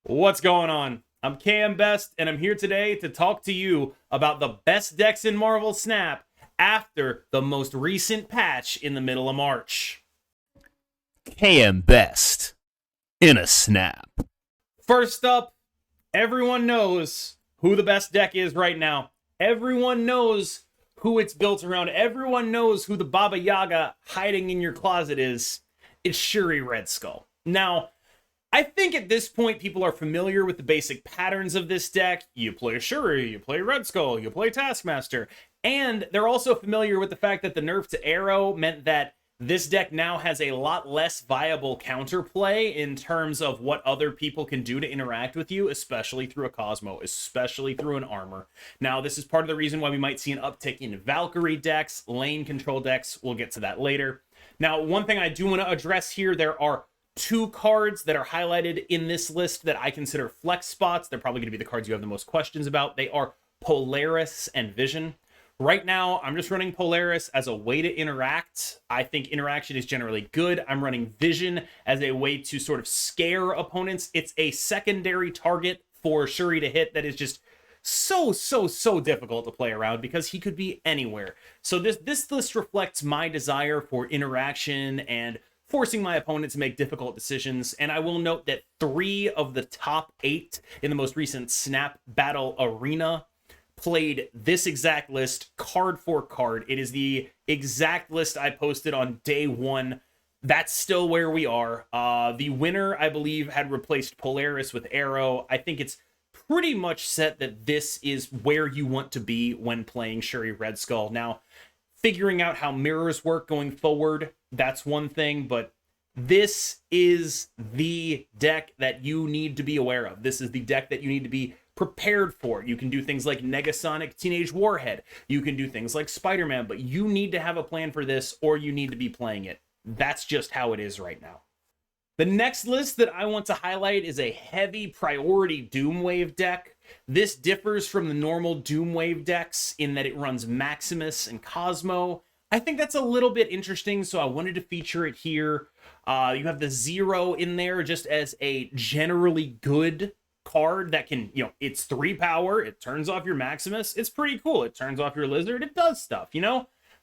What's going on? I'm KM Best, and I'm here today to talk to you about the best decks in Marvel Snap after the most recent patch in the middle of March. KM Best in a snap. First up, everyone knows who the best deck is right now. Everyone knows who it's built around. Everyone knows who the Baba Yaga hiding in your closet is. It's Shuri Red Skull. Now, I think at this point, people are familiar with the basic patterns of this deck. You play Shuri, you play Red Skull, you play Taskmaster. And they're also familiar with the fact that the nerf to Arrow meant that this deck now has a lot less viable counterplay in terms of what other people can do to interact with you, especially through a Cosmo, especially through an armor. Now, this is part of the reason why we might see an uptick in Valkyrie decks, lane control decks. We'll get to that later. Now, one thing I do want to address here, there are two cards that are highlighted in this list that I consider flex spots. They're probably going to be the cards you have the most questions about. They are Polaris and Vision. Right now, I'm just running Polaris as a way to interact. I think interaction is generally good. I'm running Vision as a way to sort of scare opponents. It's a secondary target for Shuri to hit that is just so difficult to play around because he could be anywhere. So this list reflects my desire for interaction and forcing my opponent to make difficult decisions. And I will note that 3 of the top 8 in the most recent Snap Battle Arena played this exact list card for card. It is the exact list I posted on day 1. That's still where we are. The winner, I believe, had replaced Polaris with Arrow. I think it's pretty much set that this is where you want to be when playing Shuri Red Skull. Now, figuring out how mirrors work going forward, that's one thing, but this is the deck that you need to be aware of. This is the deck that you need to be prepared for. You can do things like Negasonic Teenage Warhead. You can do things like Spider-Man, but you need to have a plan for this or you need to be playing it. That's just how it is right now. The next list that I want to highlight is a heavy priority DoomWave deck. This differs from the normal DoomWave decks in that it runs Maximus and Cosmo. I think that's a little bit interesting, so I wanted to feature it here. You have the Zero in there just as a generally good card that can, it's 3 power, it turns off your Maximus, it's pretty cool. It turns off your Lizard, it does stuff,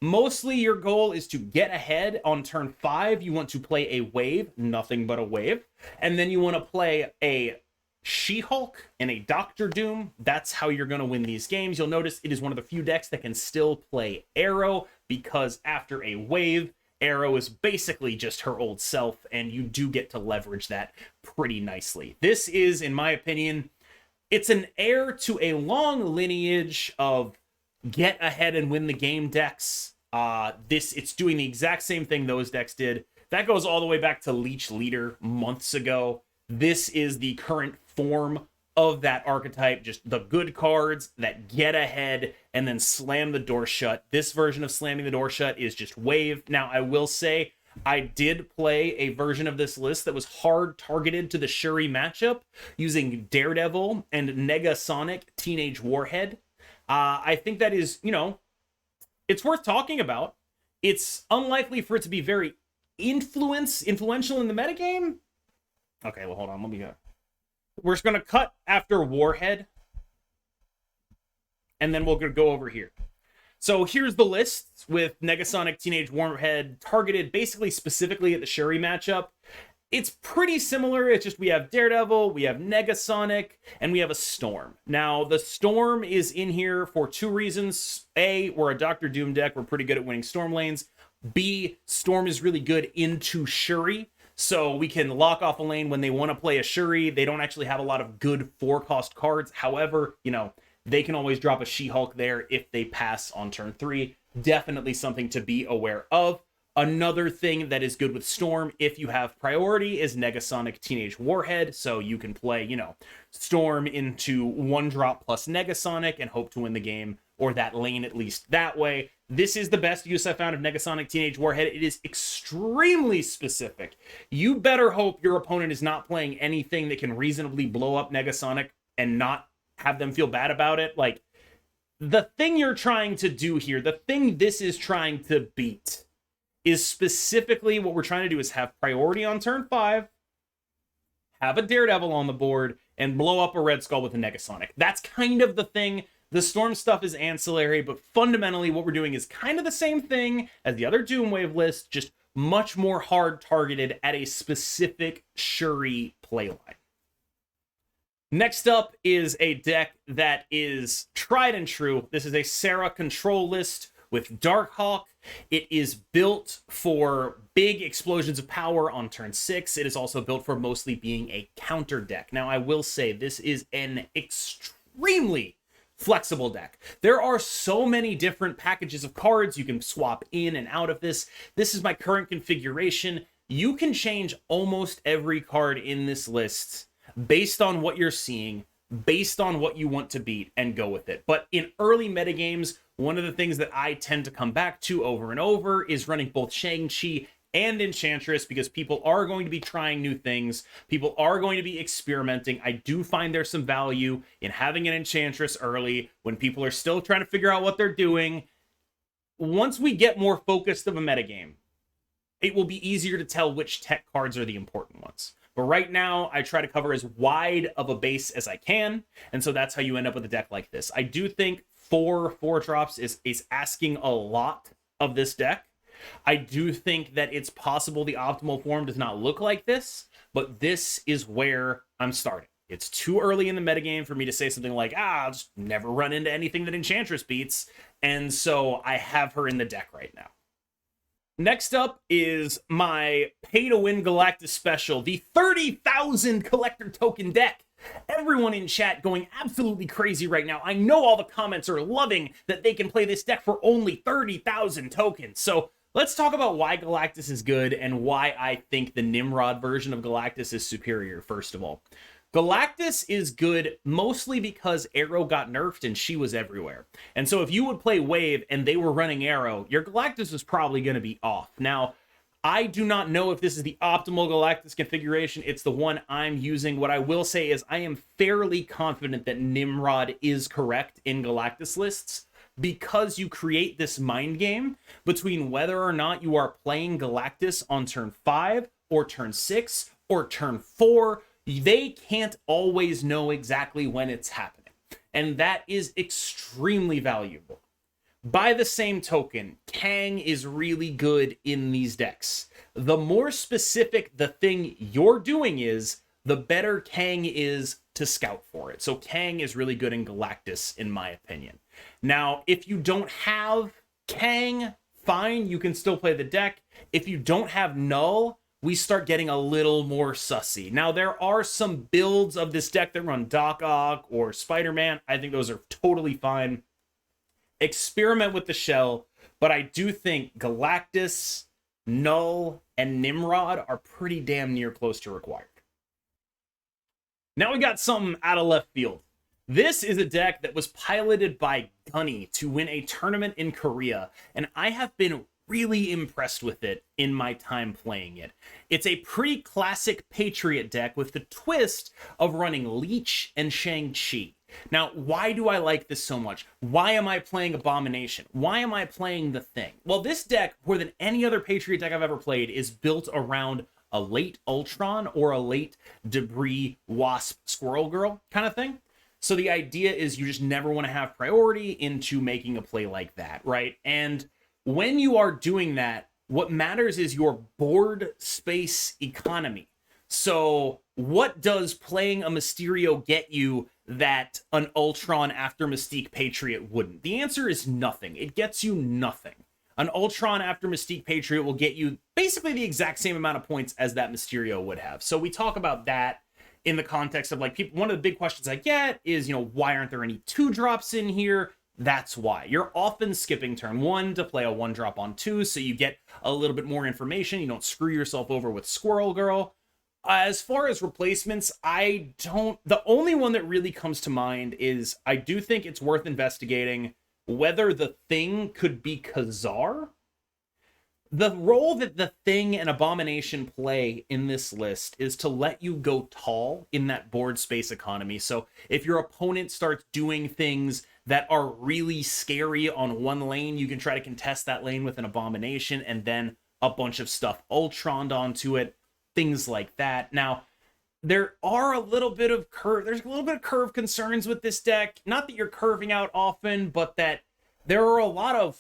Mostly your goal is to get ahead on turn 5. You want to play a wave, nothing but a wave. And then you want to play a She-Hulk and a Doctor Doom. That's how you're going to win these games. You'll notice it is one of the few decks that can still play Arrow because after a wave, Arrow is basically just her old self, and you do get to leverage that pretty nicely. This is, in my opinion, it's an heir to a long lineage of get ahead and win the game decks. It's doing the exact same thing those decks did. That goes all the way back to Leech Leader months ago. This is the current form of that archetype, just the good cards that get ahead and then slam the door shut. This version of slamming the door shut is just wave. Now, I will say, I did play a version of this list that was hard targeted to the Shuri matchup using Daredevil and Negasonic Teenage Warhead. I think that is, it's worth talking about. It's unlikely for it to be very influential in the metagame. Okay, well, hold on. Let me go. We're just going to cut after Warhead, and then we'll go over here. So here's the list with Negasonic Teenage Warhead targeted basically specifically at the Shuri matchup. It's pretty similar. It's just we have Daredevil, we have Negasonic, and we have a Storm. Now, the Storm is in here for 2 reasons. A, we're a Doctor Doom deck. We're pretty good at winning Storm lanes. B, Storm is really good into Shuri. So we can lock off a lane when they want to play a Shuri. They don't actually have a lot of good 4-cost cards. However, they can always drop a She-Hulk there if they pass on turn 3. Definitely something to be aware of. Another thing that is good with Storm, if you have priority, is Negasonic Teenage Warhead. So you can play, Storm into 1-drop plus Negasonic and hope to win the game, or that lane at least that way. This is the best use I found of Negasonic Teenage Warhead. It is extremely specific. You better hope your opponent is not playing anything that can reasonably blow up Negasonic and not have them feel bad about it. Like, the thing you're trying to do here, the thing this is trying to beat, is specifically what we're trying to do is have priority on turn 5, have a Daredevil on the board, and blow up a Red Skull with a Negasonic. That's kind of the thing. The Storm stuff is ancillary, but fundamentally what we're doing is kind of the same thing as the other DoomWave list, just much more hard targeted at a specific Shuri playline. Next up is a deck that is tried and true. This is a Sera control list with Darkhawk. It is built for big explosions of power on turn 6. It is also built for mostly being a counter deck. Now, I will say this is an extremely flexible deck. There are so many different packages of cards you can swap in and out of this. This is my current configuration. You can change almost every card in this list based on what you're seeing, based on what you want to beat, and go with it. But in early metagames, one of the things that I tend to come back to over and over is running both Shang-Chi and Enchantress, because people are going to be trying new things. People are going to be experimenting. I do find there's some value in having an Enchantress early when people are still trying to figure out what they're doing. Once we get more focused of a metagame, it will be easier to tell which tech cards are the important ones. But right now, I try to cover as wide of a base as I can, and so that's how you end up with a deck like this. I do think 4 drops is asking a lot of this deck. I do think that it's possible the optimal form does not look like this, but this is where I'm starting. It's too early in the metagame for me to say something like, I'll just never run into anything that Enchantress beats, and so I have her in the deck right now. Next up is my pay-to-win Galactus special, the 30,000 collector token deck. Everyone in chat going absolutely crazy right now. I know all the comments are loving that they can play this deck for only 30,000 tokens. So let's talk about why Galactus is good and why I think the Nimrod version of Galactus is superior, first of all. Galactus is good mostly because Arrow got nerfed and she was everywhere. And so if you would play Wave and they were running Arrow, your Galactus was probably going to be off. Now, I do not know if this is the optimal Galactus configuration. It's the one I'm using. What I will say is I am fairly confident that Nimrod is correct in Galactus lists, because you create this mind game between whether or not you are playing Galactus on turn 5 or turn 6 or turn 4. They can't always know exactly when it's happening, and that is extremely valuable. By the same token, Kang is really good in these decks. The more specific the thing you're doing is, the better Kang is to scout for it. So Kang is really good in Galactus, in my opinion. Now, if you don't have Kang, fine, you can still play the deck. If you don't have Null, we start getting a little more sussy. Now, there are some builds of this deck that run Doc Ock or Spider-Man. I think those are totally fine. Experiment with the shell, but I do think Galactus, Null, and Nimrod are pretty damn near close to required. Now we got something out of left field. This is a deck that was piloted by Gunny to win a tournament in Korea, and I have been really impressed with it in my time playing it. It's a pretty classic Patriot deck with the twist of running Leech and Shang-Chi. Now, why do I like this so much? Why am I playing Abomination? Why am I playing the Thing? Well, this deck, more than any other Patriot deck I've ever played, is built around a late Ultron or a late Debris Wasp Squirrel Girl kind of thing. So the idea is you just never want to have priority into making a play like that, right? And when you are doing that, what matters is your board space economy. So what does playing a Mysterio get you that an Ultron after Mystique Patriot wouldn't? The answer is nothing. It gets you nothing. An Ultron after Mystique Patriot will get you basically the exact same amount of points as that Mysterio would have. So we talk about that in the context of, like, people. One of the big questions I get is, why aren't there any 2-drops in here? That's why. You're often skipping turn 1 to play a 1-drop on 2, so you get a little bit more information. You don't screw yourself over with Squirrel Girl. As far as replacements, the only one that really comes to mind is I do think it's worth investigating whether the Thing could be Khazar. The role that the Thing and Abomination play in this list is to let you go tall in that board space economy. So if your opponent starts doing things that are really scary on one lane, you can try to contest that lane with an Abomination and then a bunch of stuff Ultroned onto it, things like that. Now, there are a little bit of curve. There's a little bit of curve concerns with this deck. Not that you're curving out often, but that there are a lot of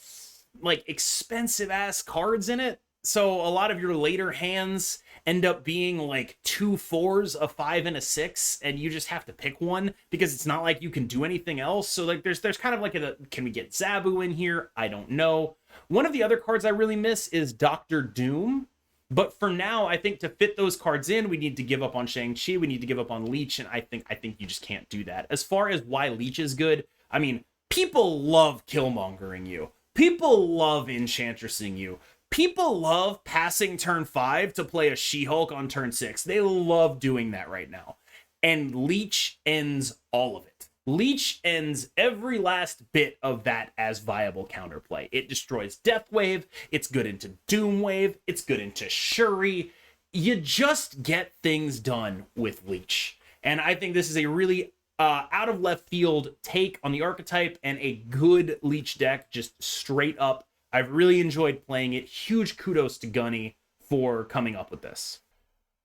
like expensive ass cards in it. So a lot of your later hands end up being like 2 4s, a 5, and a 6, and you just have to pick one because it's not like you can do anything else. So like there's kind of like can we get Zabu in here? I don't know. One of the other cards I really miss is Doctor Doom. But for now, I think to fit those cards in, we need to give up on Shang-Chi, we need to give up on Leech, and I think you just can't do that. As far as why Leech is good, I mean, people love Killmongering you. People love Enchantressing you. People love passing turn 5 to play a She-Hulk on turn 6. They love doing that right now. And Leech ends all of it. Leech ends every last bit of that as viable counterplay. It destroys Deathwave, it's good into DoomWave, it's good into Shuri. You just get things done with Leech. And I think this is a really out of left field take on the archetype and a good Leech deck, just straight up. I've really enjoyed playing it. Huge kudos to Gunny for coming up with this.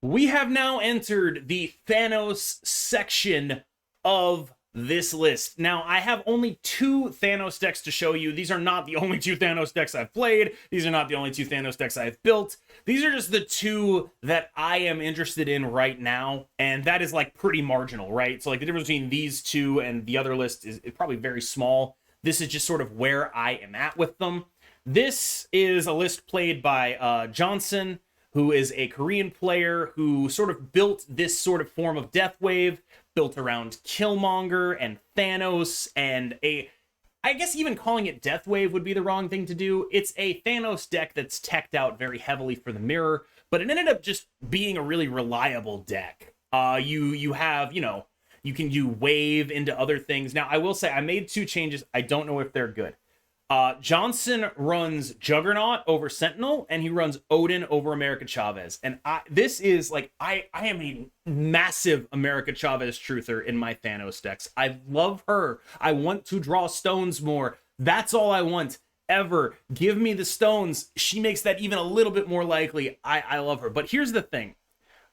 We have now entered the Thanos section of this list. Now, I have only 2 Thanos decks to show you. These are not the only 2 Thanos decks I've played. These are not the only 2 Thanos decks I've built. These are just the 2 that I am interested in right now, and that is like pretty marginal, right? So like the difference between these 2 and the other list is probably very small. This is just sort of where I am at with them. This is a list played by Johnson, who is a Korean player who sort of built this sort of form of Deathwave, built around Killmonger and Thanos, and I guess even calling it Deathwave would be the wrong thing to do. It's a Thanos deck that's teched out very heavily for the mirror, but it ended up just being a really reliable deck. You have, you can do wave into other things. Now, I will say I made 2 changes. I don't know if they're good. Johnson runs Juggernaut over Sentinel, and he runs Odin over America Chavez. And this is like, I am a massive America Chavez truther in my Thanos decks. I love her. I want to draw stones more. That's all I want ever. Give me the stones. She makes that even a little bit more likely. I love her. But here's the thing.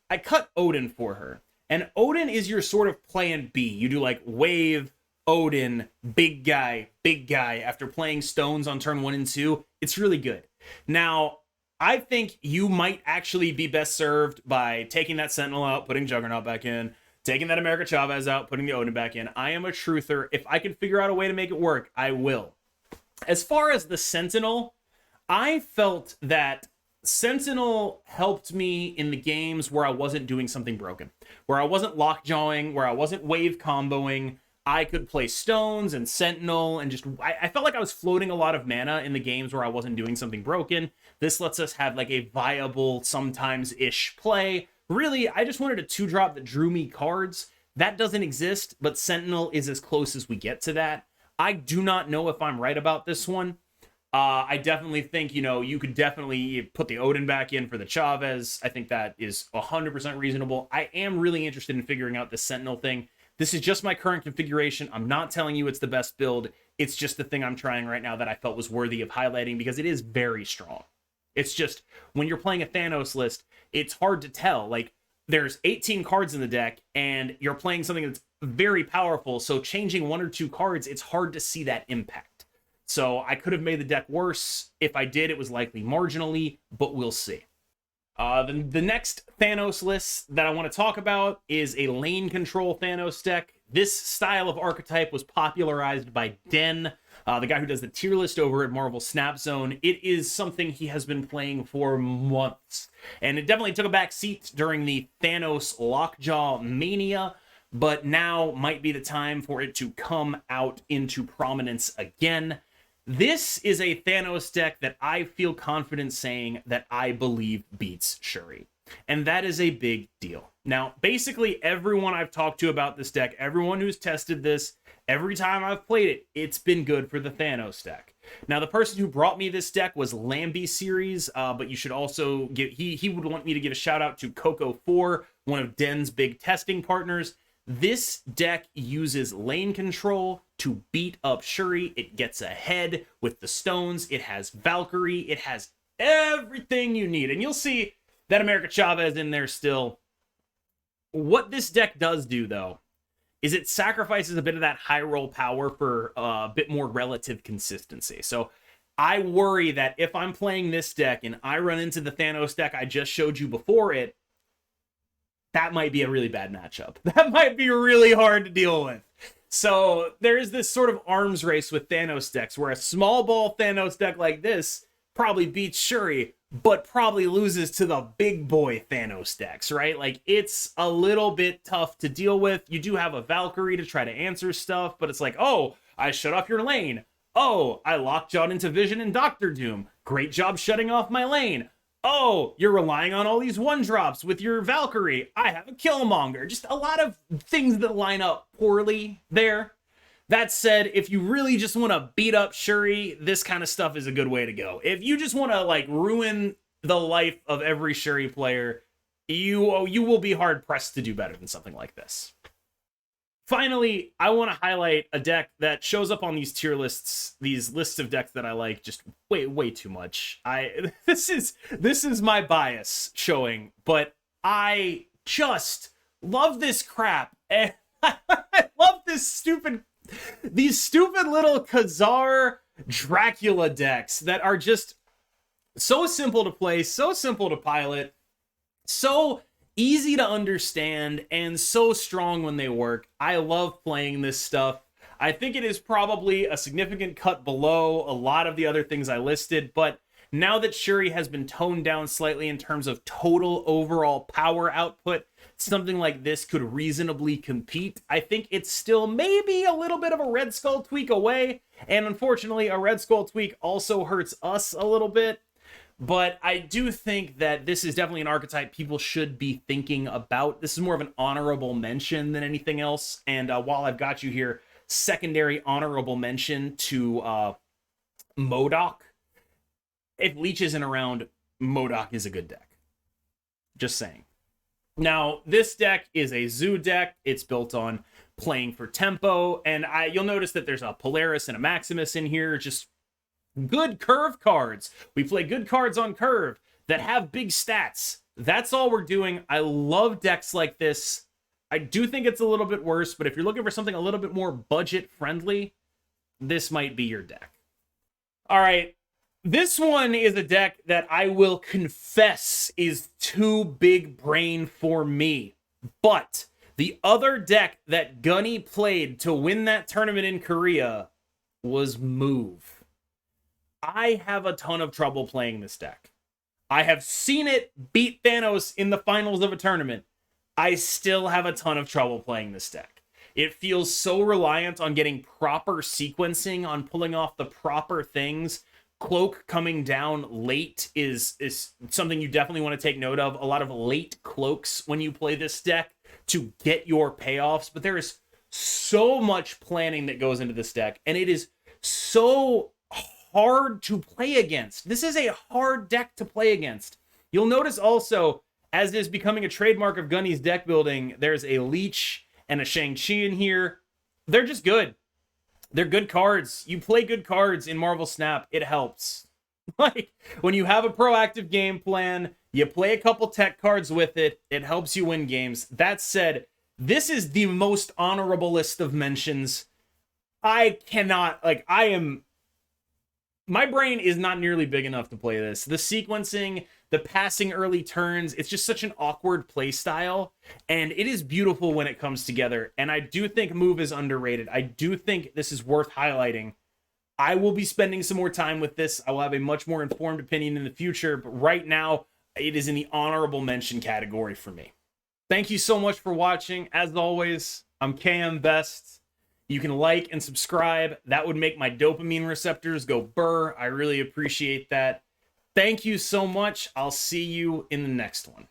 I cut Odin for her. And Odin is your sort of plan B. You do like wave, Odin, big guy, after playing stones on turn 1 and 2. It's really good. Now, I think you might actually be best served by taking that Sentinel out, putting Juggernaut back in, taking that America Chavez out, putting the Odin back in. I am a truther. If I can figure out a way to make it work, I will. As far as the Sentinel, I felt that Sentinel helped me in the games where I wasn't doing something broken, where I wasn't lockjawing, where I wasn't wave comboing. I could play stones and Sentinel and just, I felt like I was floating a lot of mana in the games where I wasn't doing something broken. This lets us have like a viable, sometimes-ish play. Really, I just wanted a 2-drop that drew me cards. That doesn't exist, but Sentinel is as close as we get to that. I do not know if I'm right about this one. I definitely think, you could definitely put the Odin back in for the Chavez. I think that is 100% reasonable. I am really interested in figuring out this Sentinel thing. This is just my current configuration. I'm not telling you it's the best build. It's just the thing I'm trying right now that I felt was worthy of highlighting because it is very strong. It's just, when you're playing a Thanos list, it's hard to tell. Like, there's 18 cards in the deck, and you're playing something that's very powerful, so changing 1 or 2 cards, it's hard to see that impact. So I could have made the deck worse. If I did, it was likely marginally, but we'll see. The next Thanos list that I want to talk about is a lane control Thanos deck. This style of archetype was popularized by Den, the guy who does the tier list over at Marvel Snap Zone. It is something he has been playing for months, and it definitely took a back seat during the Thanos Lockjaw Mania, but now might be the time for it to come out into prominence again. This is a Thanos deck that I feel confident saying that I believe beats Shuri. And that is a big deal. Now, basically everyone I've talked to about this deck, everyone who's tested this, every time I've played it, it's been good for the Thanos deck. Now, the person who brought me this deck was Lambie Series, but you should also give, he would want me to give a shout out to Coco4, one of Den's big testing partners. This deck uses lane control to beat up Shuri. It gets ahead with the stones. It has Valkyrie. It has everything you need. And you'll see that America Chavez in there still. What this deck does do, though, is it sacrifices a bit of that high roll power for a bit more relative consistency. So I worry that if I'm playing this deck and I run into the Thanos deck I just showed you before it, that might be a really bad matchup. That might be really hard to deal with. So there is this sort of arms race with Thanos decks where a small ball Thanos deck like this probably beats Shuri, but probably loses to the big boy Thanos decks, right? Like, it's a little bit tough to deal with. You do have a Valkyrie to try to answer stuff, but it's like, oh, I shut off your lane. Oh, I lockjawed into Vision and Doctor Doom. Great job shutting off my lane. Oh, you're relying on all these one-drops with your Valkyrie. I have a Killmonger. Just a lot of things that line up poorly there. That said, if you really just want to beat up Shuri, this kind of stuff is a good way to go. If you just want to, like, ruin the life of every Shuri player, you will be hard-pressed to do better than something like this. Finally, I want to highlight a deck that shows up on these tier lists, these lists of decks that I like just way too much. This is my bias showing, but I just love this crap. And I love these stupid little Khazar Dracula decks that are just so simple to play, so simple to pilot, so easy to understand, and so strong when they work. I love playing this stuff. I think it is probably a significant cut below a lot of the other things I listed, but now that Shuri has been toned down slightly in terms of total overall power output, something like this could reasonably compete. I think it's still maybe a little bit of a Red Skull tweak away, and unfortunately, a Red Skull tweak also hurts us a little bit. But I do think that this is definitely an archetype people should be thinking about. This is more of an honorable mention than anything else. And while I've got you here, secondary honorable mention to MODOK. If Leech isn't around, MODOK is a good deck. Just saying. Now, this deck is a Zoo deck. It's built on playing for tempo. And you'll notice that there's a Polaris and a Maximus in here. Just good curve cards. We play good cards on curve that have big stats. That's all we're doing. I love decks like this. I do think it's a little bit worse, but if you're looking for something a little bit more budget friendly, this might be your deck. All right. This one is a deck that I will confess is too big brain for me. But the other deck that Gunny played to win that tournament in Korea was Move. I have a ton of trouble playing this deck. I have seen it beat Thanos in the finals of a tournament. I still have a ton of trouble playing this deck. It feels so reliant on getting proper sequencing, on pulling off the proper things. Cloak coming down late is something you definitely want to take note of. A lot of late cloaks when you play this deck to get your payoffs. But there is so much planning that goes into this deck, and it is so hard to play against. This is a hard deck to play against. You'll notice also, as is becoming a trademark of Gunny's deck building, there's a Leech and a Shang-Chi in here. They're just good. They're good cards. You play good cards in Marvel Snap, it helps. Like, when you have a proactive game plan, you play a couple tech cards with it, it helps you win games. That said, this is the most honorable list of mentions. My brain is not nearly big enough to play this. The sequencing, the passing early turns, it's just such an awkward play style, and it is beautiful when it comes together, and I do think Move is underrated. I do think this is worth highlighting. I will be spending some more time with this. I will have a much more informed opinion in the future, but right now, it is in the honorable mention category for me. Thank you so much for watching. As always, I'm KM Best. You can like and subscribe. That would make my dopamine receptors go burr. I really appreciate that. Thank you so much. I'll see you in the next one.